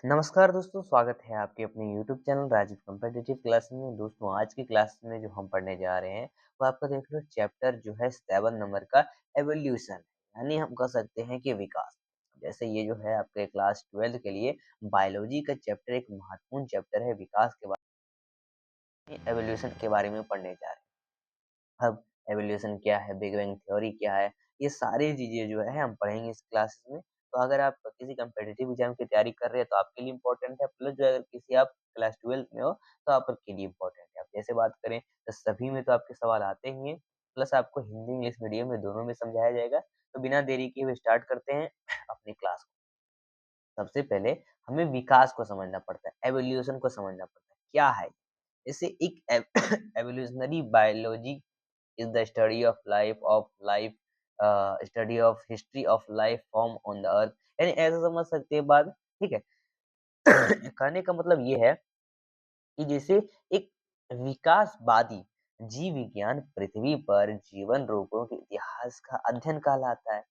नमस्कार दोस्तों, स्वागत है आपके अपने YouTube channel Rajeev competitive classes में। दोस्तों आज की क्लास में जो हम पढ़ने जा रहे हैं वो आपका देख लो चैप्टर जो है 7 नंबर का एवोल्यूशन, यानी हम कह सकते हैं कि विकास। जैसे ये जो है आपके क्लास 12 के लिए बायोलॉजी का चैप्टर एक महत्वपूर्ण चैप्टर है। विकास के बारे में, एवोल्यूशन के बारे में पढ़ने जा रहे हैं। अब एवोल्यूशन क्या है, बिग बैंग थ्योरी क्या है, ये सारी चीज़ें जो है हम पढ़ेंगे इस क्लासेस में। तो अगर आप किसी कॉम्पिटिटिव एग्जाम की तैयारी कर रहे हैं तो आपके लिए इम्पोर्टेंट है, प्लस जो अगर किसी आप क्लास 12 में हो तो आपके लिए इम्पोर्टेंट है। अब जैसे बात करें तो सभी में तो आपके सवाल आते ही हैं, प्लस आपको हिंदी इंग्लिश मीडियम में दोनों में समझाया जाएगा। तो बिना देरी किए हुए स्टार्ट करते हैं अपनी क्लास को। सबसे पहले हमें विकास को समझना पड़ता है, एवोल्यूशन को समझना पड़ता है, क्या है? जैसे एक evolutionary biology is the study of life study of history of life form on the earth। यानी ऐसा समझ सकते हैं बात, ठीक है। कहने का मतलब ये है कि जैसे एक विकासवादी जीव विज्ञान पृथ्वी पर जीवन रूपों के इतिहास का अध्ययन कहलाता है।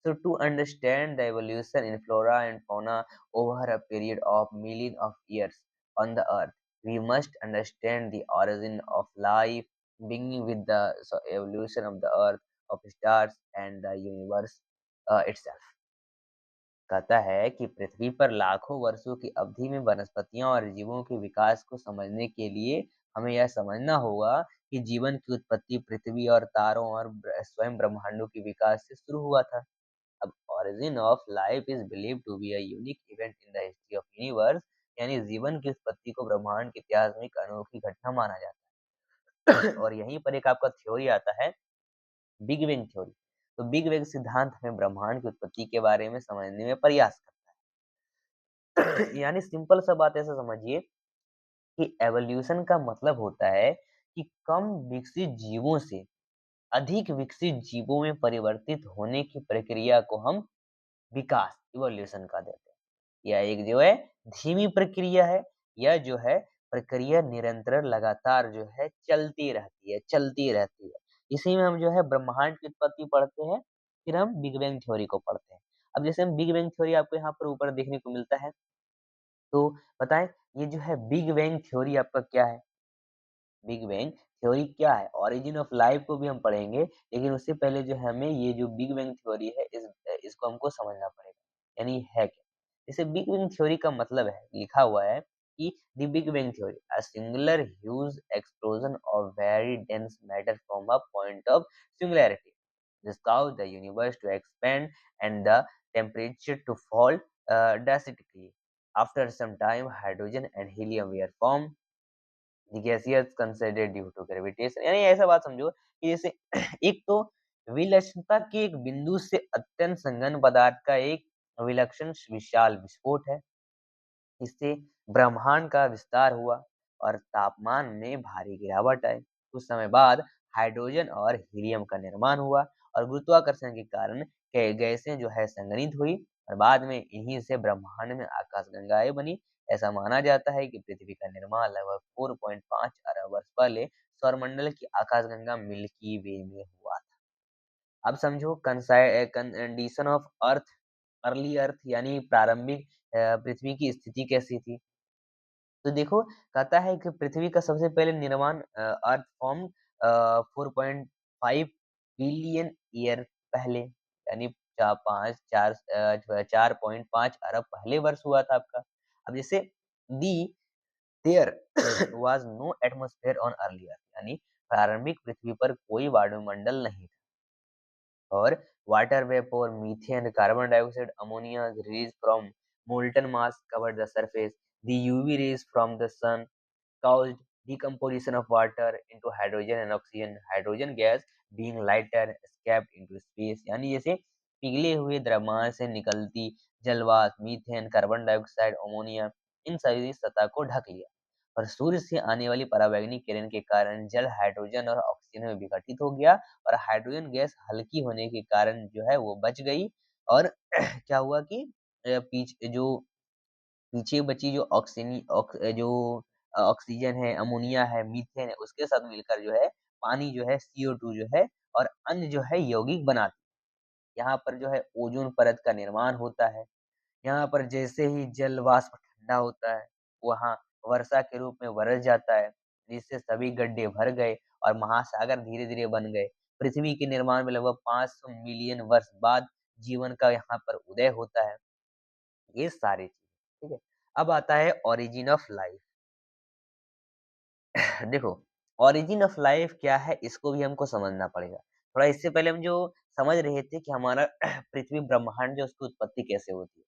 So to understand the evolution in flora and fauna over a period of millions of years on the earth, we must understand the origin of life, beginning with the evolution of the earth, of stars and the universe itself। कहता है कि पृथ्वी पर लाखों वर्षों की अवधि में वनस्पतियों और जीवों के विकास को समझने के लिए हमें यह समझना होगा कि जीवन की उत्पत्ति पृथ्वी और तारों और स्वयं ब्रह्मांडों के विकास से शुरू हुआ था। अब origin of life is believed to be a unique event in the history of universe, यानी जीवन की उत्पत्ति को ब्रह्मांड के इतिहास में एक अनोखी घटना माना जाता है। और यहीं पर एक आपका थ्योरी आता है, बिग बैंग थ्योरी। तो बिग बैंग सिद्धांत हमें ब्रह्मांड की उत्पत्ति के बारे में समझने में प्रयास करता है। यानी सिंपल सा बात ऐसा समझिए कि एवोल्यूशन का मतलब होता है कि कम विकसित जीवों से अधिक विकसित जीवों में परिवर्तित होने की प्रक्रिया को हम विकास, इवोल्यूशन का देते हैं। यह एक जो है धीमी प्रक्रिया है, यह जो है प्रक्रिया निरंतर लगातार जो है चलती रहती है। इसी में हम जो है ब्रह्मांड की उत्पत्ति पढ़ते हैं, फिर हम बिग बैंग थ्योरी को पढ़ते हैं। अब जैसे हम बिग बैंग थ्योरी आपको यहाँ पर ऊपर देखने को मिलता है, तो बताएं ये जो है बिग बैंग थ्योरी आपका क्या है? बिग बैंग थ्योरी क्या है? ओरिजिन ऑफ लाइफ को भी हम पढ़ेंगे, लेकिन उससे पहले जो है हमें ये जो बिग बैंग थ्योरी है इसको हमको समझना पड़ेगा, यानी है क्या? जैसे बिग बैंग थ्योरी का मतलब है, लिखा हुआ है कि the big bang theory a singular huge explosion of very dense matter from a point of singularity this caused the universe to expand and the temperature to fall drastically. After some time, hydrogen and helium were formed, gaseous considered due to gravitation. यानी ऐसा बात समझो कि जैसे एक तो विलक्षणता के एक बिंदु से अत्यंत संघन पदार्थ का एक विलक्षण विशाल विस्फोट है। इससे ब्रह्मांड का विस्तार हुआ और तापमान में भारी गिरावट आई। कुछ समय बाद हाइड्रोजन और हीलियम का निर्माण हुआ और गुरुत्वाकर्षण के कारण गैसें जो है संघनित हुई और बाद में इन्हीं से ब्रह्मांड में आकाशगंगाएं बनी। ऐसा माना जाता है कि पृथ्वी का निर्माण लगभग 4.5 अरब वर्ष पहले सौरमंडल की आकाशगंगा मिल्की वे में हुआ था। अब समझो condition of earth, early earth यानी प्रारंभिक पृथ्वी की स्थिति कैसी थी। तो देखो कहता है कि पृथ्वी का सबसे पहले निर्माण अर्थ फॉर्म 4.5 बिलियन ईयर पहले, यानी 4.5 अरब पहले वर्ष हुआ था आपका। अब जैसे the there was no atmosphere on early earth, यानी प्रारंभिक पृथ्वी पर कोई वायुमंडल नहीं था और water vapour, methane, carbon dioxide, ammonia release from molten mass covered the surface. The UV rays from the sun caused decomposition of water into hydrogen and oxygen. Hydrogen gas being lighter escaped into space। यानी जैसे पिघले हुए द्रव्यमान से निकलती जलवाष्प, methane, carbon dioxide, ammonia, इन सभी सतह को ढक लिया और सूर्य से आने वाली पराबैंगनी किरण के कारण जल हाइड्रोजन और ऑक्सीजन में विघटित हो गया और हाइड्रोजन गैस हल्की होने के कारण जो है वो बच गई। और क्या हुआ कि पीछे बची जो ऑक्सीजन है, अमोनिया है, मीथेन है, उसके साथ मिलकर जो है पानी जो है CO2 जो है और अन्य जो है यौगिक बनाती है। यहाँ पर जो है ओजोन परत का निर्माण होता है। यहाँ पर जैसे ही जल वाष्प ठंडा होता है, वहाँ वर्षा के रूप में बरस जाता है, जिससे सभी गड्ढे भर गए और महासागर धीरे-धीरे बन गए। पृथ्वी के निर्माण में लगभग 500 मिलियन वर्ष बाद जीवन का यहाँ पर उदय होता है। ये सारी चीज़ें, ठीक है? अब आता है ओरिजिन ऑफ लाइफ। देखो, ओरिजिन ऑफ लाइफ क्या है, इसको भी हमको समझना पड़ेगा। थोड़ा इससे पहले हम जो समझ रहे थे कि हमारा पृथ्वी ब्रह्मांड जो उसकी उत्पत्ति कैसे होती है।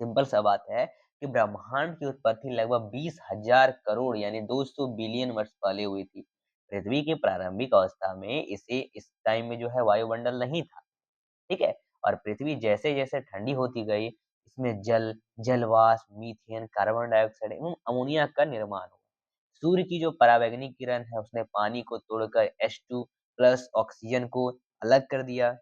सिंपल सा बात है कि ब्रह्मांड की उत्पत्ति लगभग 20,000 करोड़ यानी 200 बिलियन वर्ष पहले हुई थी। पृथ्वी की प्रारंभिक अवस्था में इसे इस टाइम में जो है वायुमंडल नहीं था, ठीक है? और पृथ्वी जैसे-जैसे ठंडी होती गई, इसमें जल, जलवाष्प, मीथेन, कार्बन डाइऑक्साइड एवं अमोनिया का निर्माण हुआ। सूर्य की जो पराबैंगनी किरण है, उसने पानी को तोड़कर H2 प्लस ऑक्सीजन को अलग कर दिया।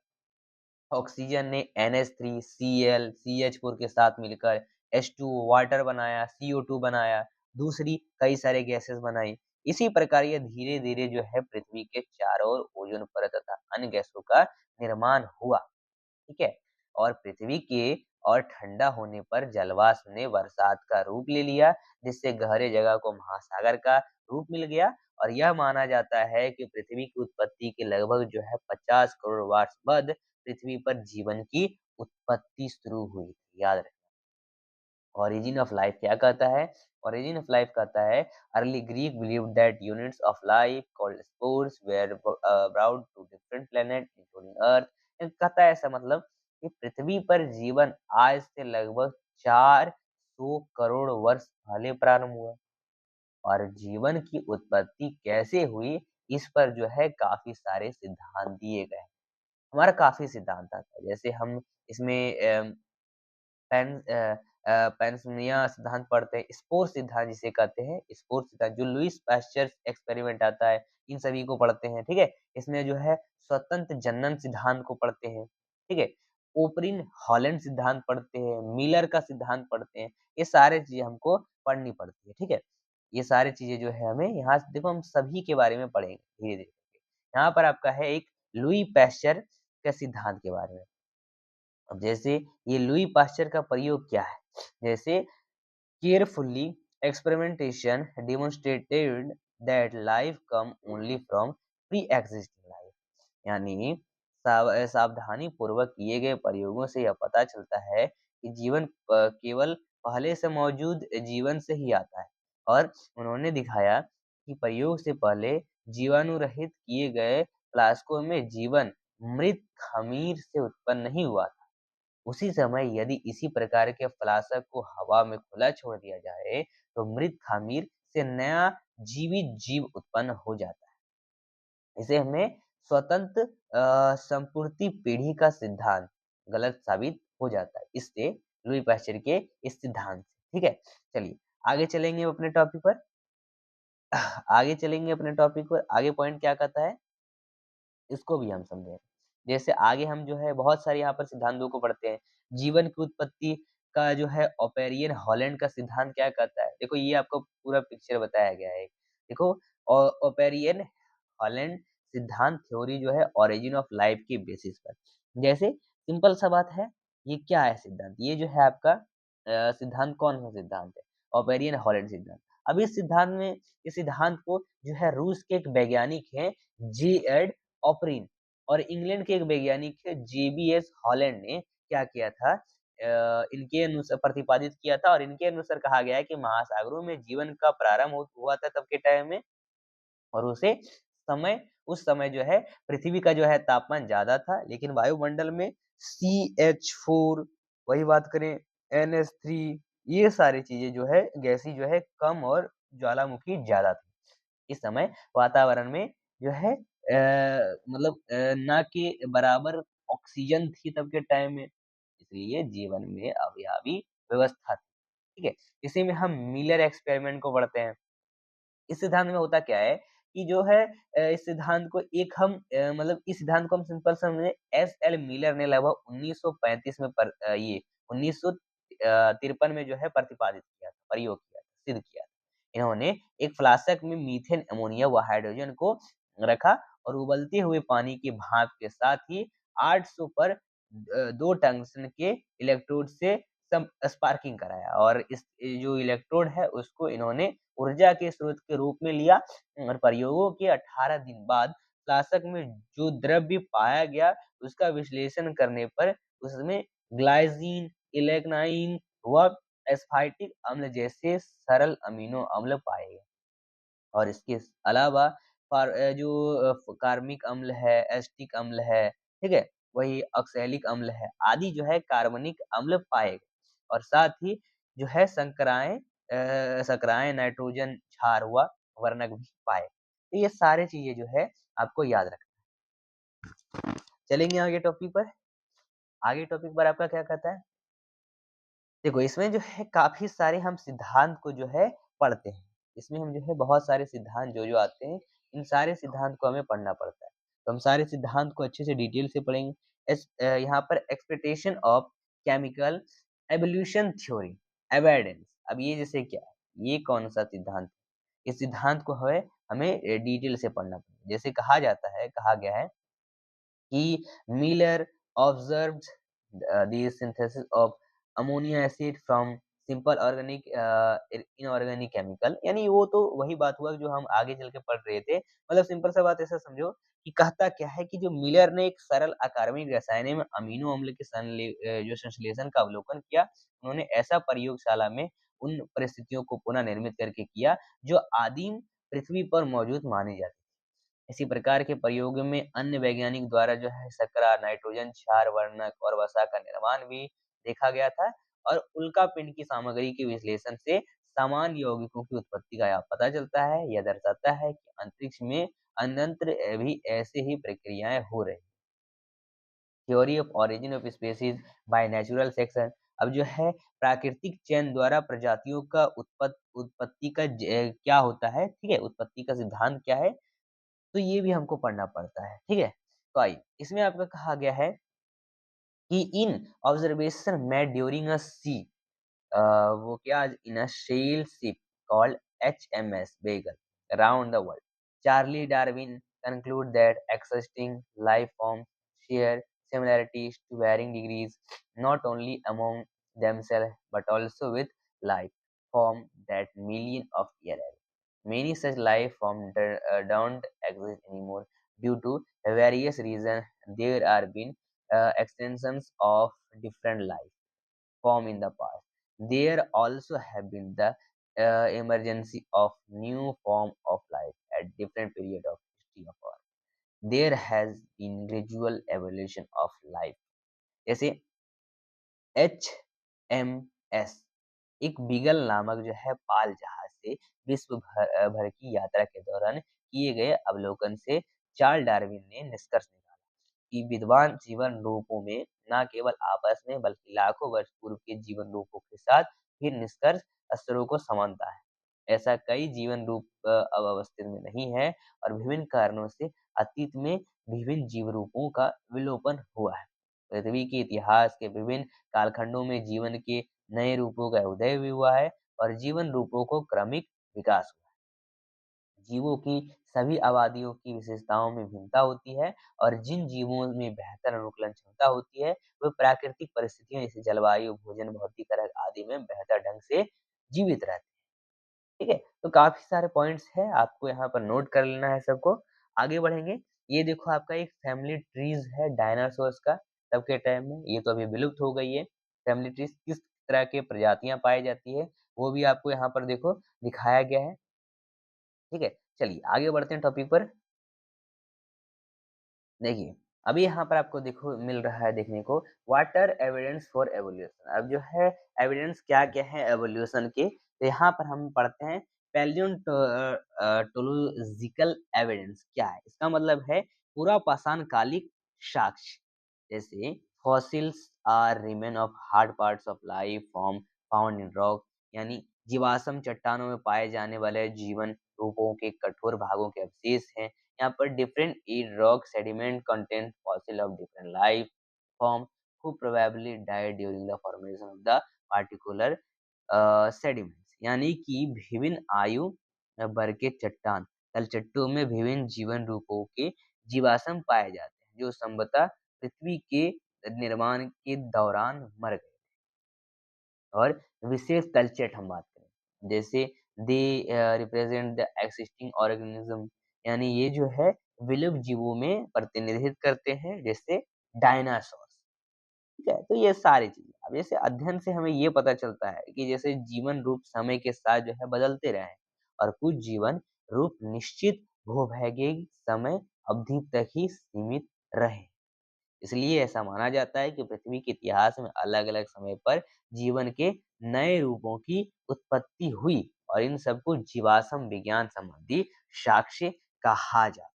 ऑक्सीजन ने NH3, Cl, CH4 के साथ मिलकर H2 वाटर बनाया, CO2 बनाया, दूसरी कई सारे गैसेस बनाई। इसी प्रकार ये धीरे-धीरे जो है पृथ्वी के चारों ओर ओज़ोन परत तथा अन्य गैसों का निर्माण हुआ। ठीक है? और पृथ्वी के और ठंडा होने पर जलवाष्प ने बरसात का रूप ले लिया, जिससे गहरे जगह को महासागर का रूप मिल गया और यह माना जाता है कि पृथ्वी की उत्पत्ति के लगभग जो है 50 करोड़ वर्ष बाद पृथ्वी पर जीवन की उत्पत्ति शुरू हुई। याद रखें। ओरिजिन ऑफ लाइफ क्या कहता है? ओरिजिन ऑफ लाइफ कहता है early Greek believed that units of life called spores were brought to different planet including earth. कहता है ऐसा मतलब कि पृथ्वी पर जीवन आज से लगभग 400 करोड़ वर्ष पहले प्रारंभ हुआ और जीवन की उत्पत्ति कैसे हुई इस पर जो है काफी सारे सिद्धांत दिए गए हैं। हमारा काफी सिद्धांत आता है जैसे हम इसमें पैंसनिया सिद्धांत पढ़ते हैं, स्पोर सिद्धांत जिसे कहते हैं, स्पोर सिद्धांत जो लुईस पाश्चर एक्सपेरिमेंट आता है, इन सभी को पढ़ते हैं, ठीक है? इसमें जो है स्वतंत्र जनन सिद्धांत को पढ़ते हैं, ठीक है? ओपरिन हॉलैंड सिद्धांत पढ़ते हैं, मिलर का सिद्धांत पढ़ते हैं, ये सारे चीज़ें हमको पढ़नी पड़ती है, ठीक है? ये सारी चीज़ें जो है हमें यहाँ से देखो हम सभी के बारे में पढ़ेंगे धीरे-धीरे करके। यहाँ पर आपका है एक लुई पैस्चर के सिद्धांत के बारे में। अब जैसे ये लुई पाश्चर का प्रयोग क्या है? जैसे carefully experimentation demonstrated that life come only from pre-existing life. यानी सावधानी पूर्वक किए गए प्रयोगों से यह पता चलता है कि जीवन केवल पहले से मौजूद जीवन से ही आता है और उन्होंने दिखाया कि प्रयोग से पहले जीवाणु रहित किए गए फ्लास्कों में जीवन मृत खमीर से उत्पन्न नहीं हुआ था। उसी समय यदि इसी प्रकार के फ्लास्क को हवा में खुला छोड़ दिया जाए, तो मृत खामीर से नया जीवित जीव उत्पन्न हो जाता है। इसे हमें स्वतंत्र संपूर्ति पीढ़ी का सिद्धांत गलत साबित हो जाता है। इससे लुई पाश्चर के इस सिद्धांत से, ठीक है? चलिए आगे चलेंगे अपने टॉपिक पर। आगे चलेंगे अपने टॉपिक पर। आगे पॉइंट क्या कहता है? इसको भी हम समझें। जैसे आगे हम जो है बहुत सारे यहाँ पर सिद्धांतों को पढ़ते हैं। जीवन की उत्पत्ति का जो है ओपेरियन हॉलैंड का सिद्धांत क्या कहता है? देखो ये आपको पूरा पिक्चर बताया गया है। देखो ओपेरियन हॉलैंड सिद्धांत थ्योरी जो है ओरिजिन ऑफ लाइफ के बेसिस पर। जैसे सिंपल सा बात है, ये क्या है सिद्धांत? ये जो है आपका सिद्धांत कौन-सा सिद्धांत है? ओपेरियन हॉलैंड सिद्धांत। अब इस सिद्धांत को जो है रूस के एक वैज्ञानिक हैं जी एड ओपरिन और इंग्लैंड के एक वैज्ञानिक थे जेबीएस हॉलैंड ने क्या किया था इनके अनुसार प्रतिपादित किया था और इनके अनुसार कहा गया है कि महासागरों में जीवन का प्रारंभ हुआ था तब के टाइम में और उस समय जो है पृथ्वी का जो है तापमान ज़्यादा था, लेकिन वायुमंडल में CH4 वही बात करें NH3 ये सारी चीज़ें जो है गैसीय जो है कम और ज्वालामुखी ज़्यादा थी। इस समय वातावरण में जो है मतलब ना के बराबर ऑक्सीजन थी तब के टाइम में, इसलिए जीवन में अव्यावी व्यवस्था थी, ठीक है? इसी में हम मिलर एक्सपेरिमेंट को पढ़ते हैं। इस सिद्धांत में होता क्या है कि जो है इस सिद्धांत को मतलब इस सिद्धांत को हम सिंपल समझें एस.एल. मिलर ने लगभग 1935 में 1953 में जो है प्रतिपादित किया था, प्रयोग किया था, सिद्ध किया था। इन्होंने एक फ्लास्क में मीथेन, अमोनिया व हाइड्रोजन को रखा और उबलते हुए पानी के भाप के साथ ही 800 पर 2 टंगस्टन के इलेक्ट्रोड से सम स्पार्किंग कराया और इस जो इलेक्ट्रोड है उसको इन्होंने ऊर्जा के स्रोत के रूप में लिया और प्रयोगों के 18 दिन बाद फ्लास्क में जो द्रव्य पाया गया उसका विश्लेषण करने पर उसमें ग्लाइसिन, इलेक्नाइन व एस्फाइटिक अम्ल जैसे सरल अमीनो अम्ल पाए गए। और इसके अलावा जो कार्मिक अम्ल है, एसिटिक अम्ल है, ठीक है? वही ऑक्सैलिक अम्ल है, आदि जो है कार्बनिक अम्ल पाए गए और साथ ही जो है शर्कराएँ नाइट्रोजन क्षार हुआ वर्णक भी पाए। तो ये सारी चीज़ें जो है आपको याद रखना है। चलेंगे आगे टॉपिक पर। आगे टॉपिक पर आपका क्या कहता है? देखो, इसमें जो है काफ़ी सारे हम सिद्धांत को जो है पढ़ते हैं। इसमें हम जो है बहुत सारे सिद्धांत जो-जो आते हैं, इन सारे सिद्धांत को हमें पढ़ना पड़ता है। तो हम सारे सिद्धांत को अच्छे से डिटेल से पढ़ेंगे। यहाँ पर expectation of chemical evolution theory, evidence. अब ये जैसे क्या है? ये कौन-सा सिद्धांत? इस सिद्धांत को हमें डिटेल से पढ़ना पड़ेगा। जैसे कहा गया है He Miller observed the synthesis of ammonia acid from simple organic inorganic chemical यानी वो तो वही बात हुआ जो हम आगे चल के पढ़ रहे थे। मतलब सिंपल सा बात ऐसा समझो कि कहता क्या है कि जो मिलर ने एक सरल अकार्बनिक रसायन में अमीनो अम्ल के जो संश्लेषण का अवलोकन किया, उन्होंने ऐसा प्रयोगशाला में उन परिस्थितियों को पुनः निर्मित करके किया जो आदिम पृथ्वी पर मौजूद मानी जाती इसी प्रकार के प्रयोगों में अन्य वैज्ञानिक द्वारा जो है शर्करा, नाइट्रोजन क्षार वर्णक और वसा का निर्माण भी देखा गया था और उल्का पिंड की सामग्री के विश्लेषण से समान यौगिकों की उत्पत्ति का यह पता चलता है। यह दर्शाता है कि अंतरिक्ष में अन्यंत्र भी ऐसे ही प्रक्रियाएं हो रही। Theory of origin of species by natural selection अब जो है प्राकृतिक चयन द्वारा प्रजातियों का उत्पत्ति का क्या होता है, ठीक है? उत्पत्ति का सिद्धांत क्या है? तो ये भी हमको पढ़ना पड़ता है, ठीक है? तो आइए, इसमें आपका कहा गया है कि in observation made during a sea वो क्या in a sail ship called HMS Beagle around the world. Charlie Darwin conclude that existing life forms share similarities to varying degrees, not only among themselves but also with life form that million of years ago. Many such life forms don't exist anymore due to various reasons. There are been extensions of different life form in the past. There also have been the emergency of new form of life at different period of history of Earth. There has been gradual evolution of life. जैसे HMS एक beagle नामक जो है पाल जहाज से भर की यात्रा के दौरान किए गए अवलोकन से चार्ल्स डार्विन ने निष्कर्ष निकाला कि विद्वान जीवन रूपों में न केवल आपस में बल्कि लाखों वर्ष पूर्व के जीवन रूपों के साथ भी निष्कर्ष स्तरों को समानता है। ऐसा कई जीवन रूप अब अवस्थित में नहीं है और विभिन्न कारणों से अतीत में विभिन्न जीव रूपों का विलोपन हुआ है। पृथ्वी के इतिहास के विभिन्न कालखंडों में जीवन के नए रूपों का उदय भी हुआ है और जीवन रूपों को क्रमिक विकास हुआ है। जीवों की सभी आबादियों की विशेषताओं में भिन्नता होती है और जिन जीवों में बेहतर अनुकूलन क्षमता होती है, वे प्राकृतिक परिस्थितियों जैसे जलवायु, भोजन, भौतिक आदि में बेहतर ढंग से जीवित रहते हैं। ठीक है? तो काफ़ी सारे पॉइंट्स हैं, आपको यहाँ पर नोट कर लेना है सबको। आगे बढ़ेंगे, ये देखो आपका एक फैमिली ट्रीज़ है डायनासोर्स का, तब के टाइम में, ये तो अभी विलुप्त हो गई है। फैमिली ट्रीज़ किस तरह के प्रजातियाँ पाई जाती है, वो भी आपको यहाँ पर देखो दिखाया गया है। ठीक है? चलिए आगे बढ़ते हैं टॉपिक पर। देखिए, अभी यहाँ पर आपको देखो मिल रहा है देखने को what are evidence for evolution अब जो है एविडेंस क्या-क्या है एवोल्यूशन के, तो यहाँ पर हम पढ़ते हैं पैलियोंटोलॉजिकल एविडेंस क्या है? इसका मतलब है पूरा पाषाण कालिक साक्ष्य, जैसे fossils are remain of hard parts of life form found in rock यानी जीवाश्म चट्टानों में पाए जाने वाले जीवन रूपों के कठोर भागों के अवशेष हैं। यहाँ पर डिफरेंट ईड rock sediment content fossil of different life form who probably died during the formation of the particular sediments यानी कि विभिन्न आयु वर्ग के चट्टान तलचट्टों में विभिन्न जीवन रूपों के जीवाश्म पाए जाते हैं जो संभवतः पृथ्वी के निर्माण के दौरान मर गए। और विशेष कल्चर हम बात करें, जैसे they represent the existing organism, यानी ये जो है विलुप्त जीवों में प्रतिनिधित्व करते हैं, जैसे डायनासोर। ठीक है? तो ये सारी चीज़ें। अब जैसे अध्ययन से हमें ये पता चलता है कि जैसे जीवन रूप समय के साथ जो है बदलते रहे हैं और कुछ जीवन रूप निश्चित भूभैगिक समय अवधि तक ही सीमित रहे। इसलिए ऐसा माना जाता है कि पृथ्वी के इतिहास में अलग-अलग समय पर जीवन के नए रूपों की उत्पत्ति हुई और इन सबको जीवाश्म विज्ञान संबंधी साक्ष्य कहा जाता है।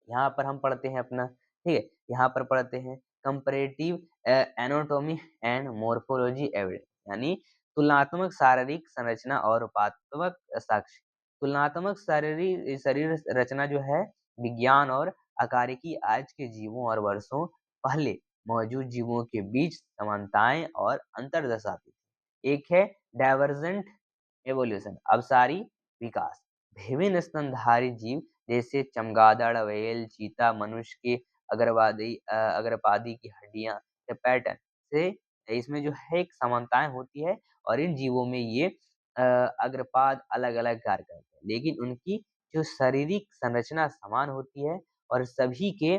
यहाँ पर हम पढ़ते हैं अपना, ठीक है? यहाँ पर पढ़ते हैं comparative anatomy and morphology evidence, यानी तुलनात्मक शारीरिक संरचना और रूपात्मक साक्ष्य। तुलनात्मक शरीर रचना जो है विज्ञान और आकारिकी आज के जीवों और वर्षों पहले मौजूद जीवों के बीच समानताएं और अंतर दर्शाती है। एक है डाइवर्जेंट एवोल्यूशन, अवसारी विकास। विभिन्न स्तनधारी जीव जैसे चमगादड़, व्हेल, चीता, मनुष्य के अग्रपादी की हड्डियां या पैटर्न से इसमें जो है एक समानताएं होती है और इन जीवों में ये अग्रपाद अलग-अलग कार्य करते हैं, लेकिन उनकी जो शारीरिक संरचना समान होती है और सभी के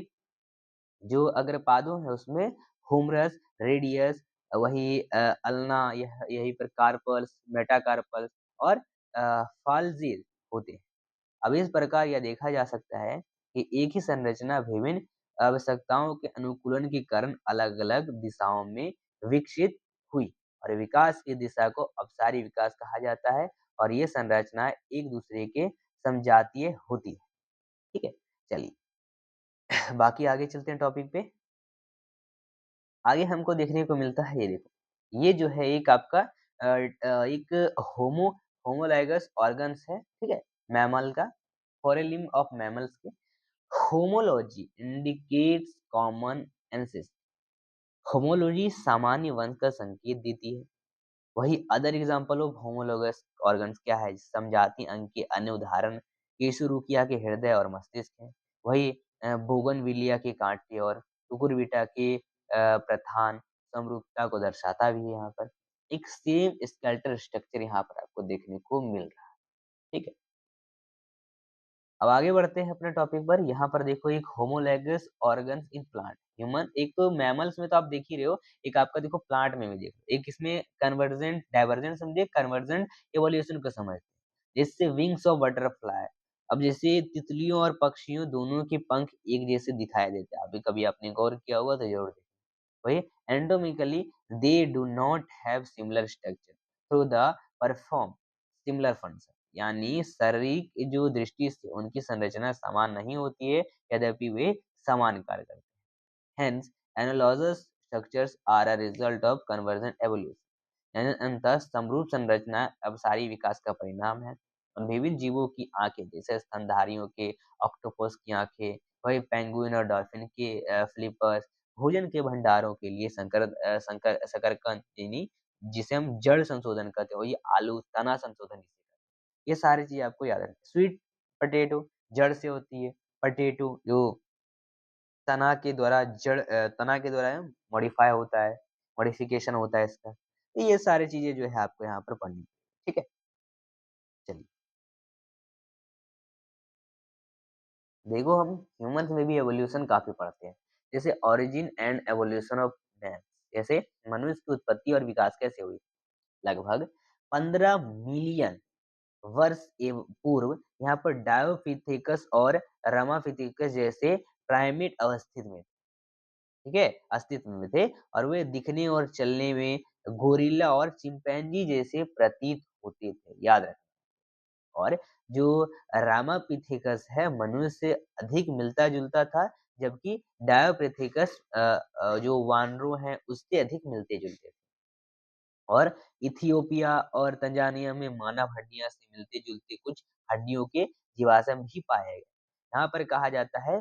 जो अग्रपादों है उसमें हुमरस, रेडियस, वही अल्ना, यहीं पर कार्पल्स, मेटाकार्पल्स और फाल्जील होते हैं। अब इस प्रकार यह देखा जा सकता है कि एक ही संरचना विभिन्न आवश्यकताओं के अनुकूलन के कारण अलग-अलग दिशाओं में विकसित हुई और विकास की दिशा को अपसारी विकास कहा जाता है और ये संरचनाएं एक दूसरे के समजातीय होती है। ठीक है? चलिए बाकी आगे चलते हैं टॉपिक पे। आगे हमको देखने को मिलता है, ये देखो, ये जो है एक आपका एक होमोलाइगस ऑर्गन्स है, ठीक है? मैमल का, फोरेलिम्ब ऑफ मैमल्स के। Homology indicates common ancestor. Homology सामान्य वंश का संकेत देती है। वही other example of homologous organs क्या है? समजाति अंग के अन्य उदाहरण केशुरुकिया के हृदय और मस्तिष्क हैं। वही बोगनविलिया के कांटे और कुकुरबिटा के प्रधान समरूपता को दर्शाता भी है यहाँ पर। एक सेम स्केलेटल स्ट्रक्चर यहाँ पर आपको देखने को मिल रहा है। ठीक है? अब आगे बढ़ते हैं अपने टॉपिक पर। यहाँ पर देखो एक होमोलैगस ऑर्गन्स इन प्लांट ह्यूमन, एक तो मैमल्स में तो आप देख ही रहे हो, एक आपका देखो प्लांट में भी देखो, एक इसमें कन्वर्जेंट डाइवर्जेंट समझे, कन्वर्जेंट एवोल्यूशन को समझते हैं, जैसे विंग्स ऑफ बटरफ्लाई। अब जैसे तितलियों और पक्षियों दोनों के पंख एक जैसे दिखाई देते हैं, अभी कभी आपने गौर किया होगा तो जरूर देखिए। वही anatomically they do not have similar structure through the perform similar function, यानी शारीरिक जो दृष्टि से उनकी संरचना समान नहीं होती है, यद्यपि वे समान कार्य करते हैं। Hence, analogous structures are a result of convergent evolution. यानी अंततः समरूप संरचना अवसारी विकास का परिणाम है। और विभिन्न जीवों की आंखें, जैसे स्तनधारियों के ऑक्टोपस की आंखें, वही पेंगुइन और डॉल्फिन के फ्लिपर्स, भोजन के भंडारों के लिए शकरकंद, यानी जिसे हम जड़ संशोधन कहते हैं, वही आलू तना संशोधन इसे कहते हैं। ये सारी चीजें आपको याद रखनी। स्वीट पोटैटो जड़ से होती है, पोटैटो जो तना के द्वारा मॉडिफाई होता है, मॉडिफिकेशन होता है इसका। तो ये सारी चीज़ें जो है आपको यहाँ पर पढ़नी है। ठीक है? चलिए, देखो हम ह्यूमन्स में भी एवोल्यूशन काफ़ी पढ़ते हैं। जैसे origin and evolution of man, जैसे मनुष्य की उत्पत्ति और विकास कैसे हुई? लगभग 15 मिलियन वर्ष पूर्व यहाँ पर डायोपिथेकस और रमापिथेकस जैसे प्राइमेट अवस्थित में, ठीक है, अस्तित्व में थे और वे दिखने और चलने में गोरिल्ला और चिंपैंजी जैसे प्रतीत होते थे, याद रखना। और जो रामापिथेकस है मनुष्य से अधिक मिलता-जुलता था, जबकि डायोपिथेकस जो वानरों हैं उससे अधिक मिलते-जुलते थे। और इथियोपिया और तंजानिया में मानव हड्डियां से मिलते-जुलते कुछ हड्डियों के जीवाश्म भी पाए गए। यहाँ पर कहा जाता है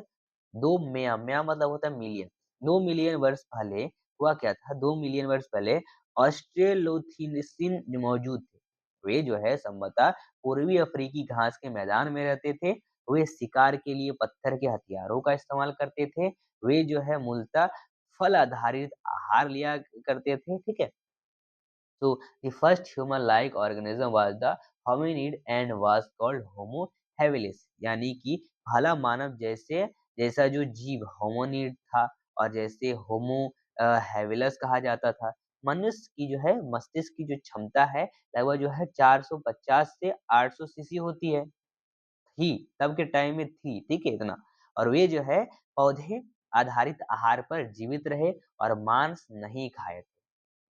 2 म्या, म्या मतलब होता है मिलियन। 2 मिलियन वर्ष पहले हुआ क्या था? 2 मिलियन वर्ष पहले ऑस्ट्रेलोथिनिसिन जो मौजूद थे। वे जो है संभवतः पूर्वी अफ्रीकी घास के मैदान में रहते थे। वे शिकार के लिए पत्थर के हथियारों का इस्तेमाल करते थे। वे जो है मूलतः फल आधारित आहार लिया करते थे, ठीक है? So the first human-like organism was the hominid and was called Homo habilis, यानी कि पहला मानव जैसा जो जीव होमोनिड था और जैसे होमो हैबिलस कहा जाता था। मनुष्य की जो है मस्तिष्क की जो क्षमता है लगभग जो है 450 से 800 सीसी होती है। थी, तब के टाइम में थी, ठीक है इतना। और वे जो है पौधे आधारित आहार पर जीवित रहे और मांस नहीं खाए थे।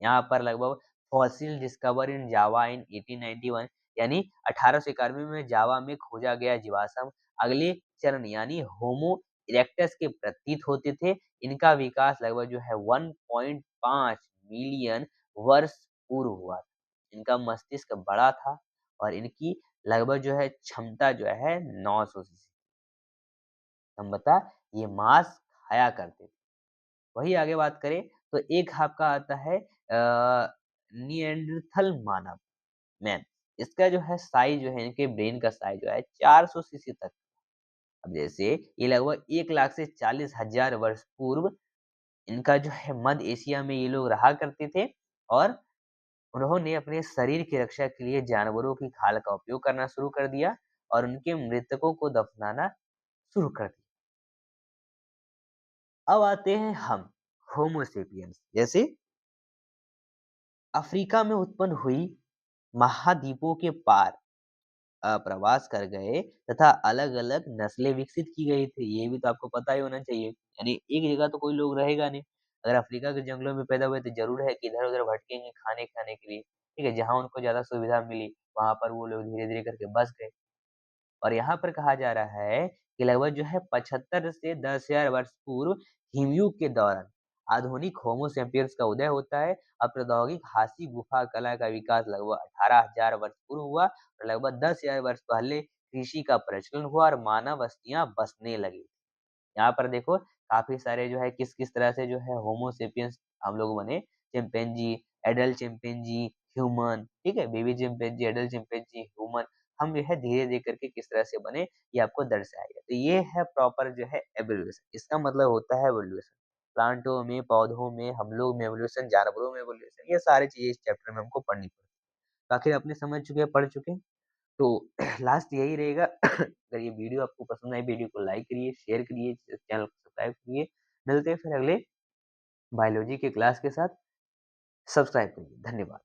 यहाँ पर लगभग फॉसिल डिस्कवर इन जावा इन 1891, यानी 1891 में जावा में खोजा गया जीवाश्म अगले चरण यानी होमो इरेक्टस के प्रतीत होते थे। इनका विकास लगभग जो है 1.5 मिलियन वर्ष पूर्व हुआ था। इनका मस्तिष्क बड़ा था और इनकी लगभग जो है क्षमता जो है 900 सीसी। हम बता ये मांस खाया करते थे। वही आगे बात करें तो एक आपका आता है निएंडरथल मानव मैन। इसका जो है साइज जो है इनके ब्रेन का साइज जो है 400 सीसी तक। अब जैसे ये लगभग 1 लाख से 40,000 वर्ष पूर्व इनका जो है मध्य एशिया में ये लोग रहा करते थे और उन्होंने अपने शरीर की रक्षा के लिए जानवरों की खाल का उपयोग करना शुरू कर दिया और उनके मृतकों को दफनाना शुरू कर दिया। अब आते हैं हम होमो सेपियंस। जैसे अफ्रीका में उत्पन्न हुई महाद्वीपों के पार प्रवास कर गए तथा अलग-अलग नस्लें विकसित की गई थी। ये भी तो आपको पता ही होना चाहिए। यानी एक जगह तो कोई लोग रहेगा नहीं। अगर अफ्रीका के जंगलों में पैदा हुए तो ज़रूर है कि इधर-उधर भटकेंगे खाने खाने के लिए। ठीक है? जहाँ उनको ज़्यादा सुविधा मिली, वहाँ पर वो लोग धीरे-धीरे करके बस गए। और यहाँ पर कहा जा रहा है कि लगभग जो है 75 से 10,000 वर्ष पूर्व हिमयुग के दौरान आधुनिक होमो सेपियंस का उदय होता है। अब प्रौद्योगिक हाथी गुफा कला का विकास लगभग 18,000 वर्ष पूर्व हुआ और लगभग 10,000 वर्ष पहले कृषि का प्रचलन हुआ और मानव बस्तियां बसने लगी। यहाँ पर देखो काफ़ी सारे जो है किस-किस तरह से जो है होमो सेपियंस हम लोग बने, चिंपैंजी, एडल्ट चिंपैंजी, ह्यूमन, ठीक है? Baby chimpanzee, adult chimpanzee, human हम जो है धीरे-धीरे करके किस तरह से बने ये आपको दर्शाएगा। तो ये है प्रॉपर जो है एवोल्यूशन, इसका मतलब होता है एवोल्यूशन। प्लांटों में, पौधों में, हम लोग में एवोल्यूशन, जानवरों में एवोल्यूशन, ये सारी चीज़ें इस चैप्टर में हमको पढ़नी पड़ती है। आखिर आपने समझ चुके हैं, पढ़ चुके हैं? तो लास्ट यही रहेगा अगर ये वीडियो आपको पसंद आई वीडियो को लाइक करिए, शेयर करिए, चैनल को सब्सक्राइब करिए। मिलते हैं फिर अगले बायोलॉजी के क्लास के साथ। सब्सक्राइब करिए। धन्यवाद।